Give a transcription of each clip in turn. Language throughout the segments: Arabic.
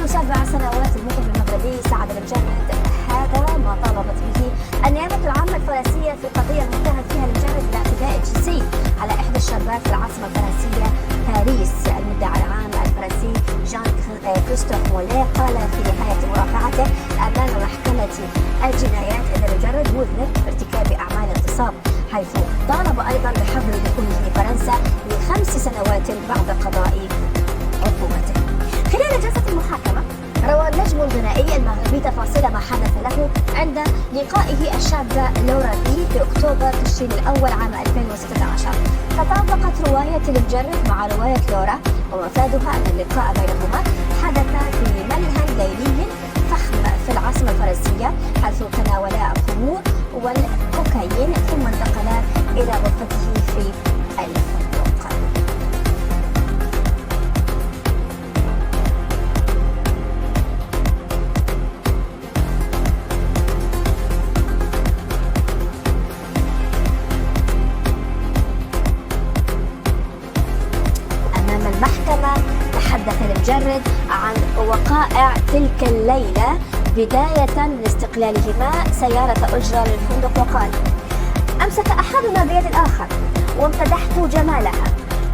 منذ 7 سنوات المطرب المغربي سعد المجرد هذا ما طالبت به النيابة العامة الفرنسية في قضية المتهم فيها المجرد بالاعتداء الجنسي على إحدى الشابات في العاصمة الفرنسية باريس. المدعي العام الفرنسي جان كريستوف موليه قال في نهاية مرافعته أمام محكمة الجنايات أن المجرد مذنب بارتكاب أعمال اغتصاب، حيث طالب أيضا بحظر دخوله فرنسا ل5 سنوات بعد قضاء عقوبته. خلال جلسة المحاكمة روى النجم الغنائي المغربي تفاصيل ما حدث له عند لقائه الشابة لورا بي في أكتوبر تشرين الأول عام 2016. تطابقت رواية المجرد مع رواية لورا، ومفادها أن اللقاء بينهما حدث في ملهى ليلي فخم في العاصمة الفرنسية، حيث تناولا الخمور والكوكايين ثم انتقلا إلى غرفته في الفندق. المحكمة تحدث المجرد عن وقائع تلك الليلة بداية من استقلالهما سيارة أجرة للفندق، وقال: أمسك أحدنا بيد الآخر وامتدحت جمالها،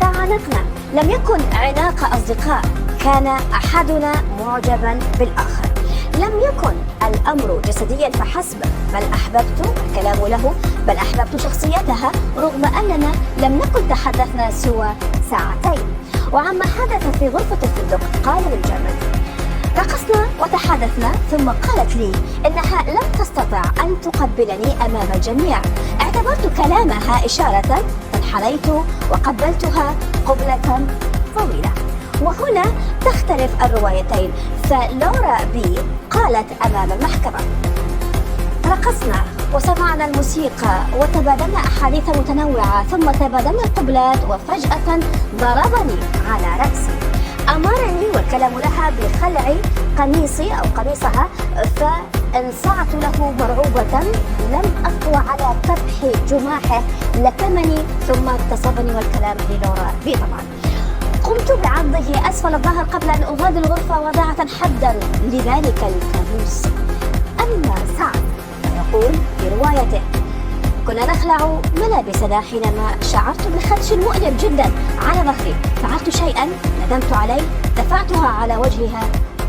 تعانقنا، لم يكن عناق أصدقاء، كان أحدنا معجبا بالآخر، لم يكن الأمر جسديا فحسب، بل أحببت الكلام له، بل أحببت شخصيتها رغم أننا لم نكن تحدثنا سوى ساعتين. وعما حدث في غرفة الفندق قال المجرد: رقصنا وتحدثنا، ثم قالت لي إنها لم تستطع أن تقبلني أمام الجميع، اعتبرت كلامها إشارة، فانحنيت وقبلتها قبلة طويلة. وهنا تختلف الروايتين، فلورا بي قالت أمام المحكمة: رقصنا وسمعنا الموسيقى وتبادلنا أحاديث متنوعة، ثم تبادلنا القبلات وفجأة ضربني على رأسي، أمرني والكلام لها بخلع قميصي أو قميصها، فانصعت له مرعوبة، لم أقوى على كبح جماحه، لكمني ثم اغتصبني، والكلام للورا بي طبعا. قمت بعضه أسفل الظهر قبل أن أغادر الغرفة وضعت حدا لذلك الكابوس. أما سعد يقول في روايته: كنا نخلع ملابسنا حينما شعرت بخدش مؤلم جدا على ظهري، فعلت شيئا ندمت عليه، دفعتها على وجهها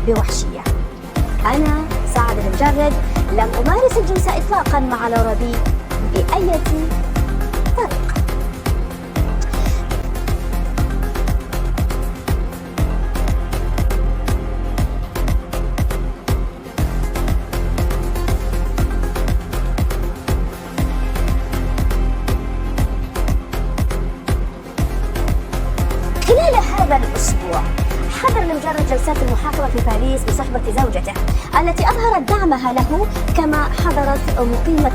بوحشية. أنا سعد المجرد لم أمارس الجنس إطلاقا مع لورا بي بأي طريقة. خلال هذا الأسبوع حضر المجرد جلسات المحاكمة في باريس بصحبة زوجته التي أظهرت دعمها له، كما حضرت مقيمة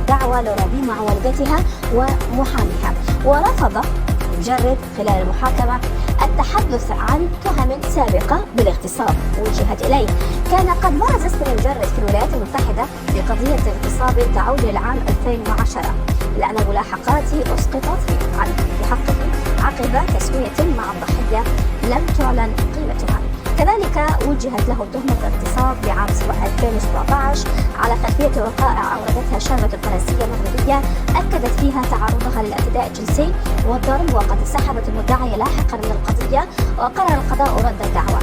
دعوى لورا بي مع والدتها ومحاميها. ورفض المجرد خلال المحاكمة التحدث عن تهم سابقة بالاغتصاب وجهت إليه. كان قد برز اسم المجرد في الولايات المتحدة بقضية اغتصاب تعود للعام 2010، لأن ملاحقاتي أسقطت في حقه عقب تسوية مع الضحية لم تعلن قيمتها. كذلك وجهت له تهمة اغتصاب لعام 2017 على خلفية وقائع أوردتها شابة فرنسية مغربية أكدت فيها تعرضها للاعتداء الجنسي والضرب، وقد انسحبت المدعية لاحقا من القضية وقرر القضاء رد الدعوى.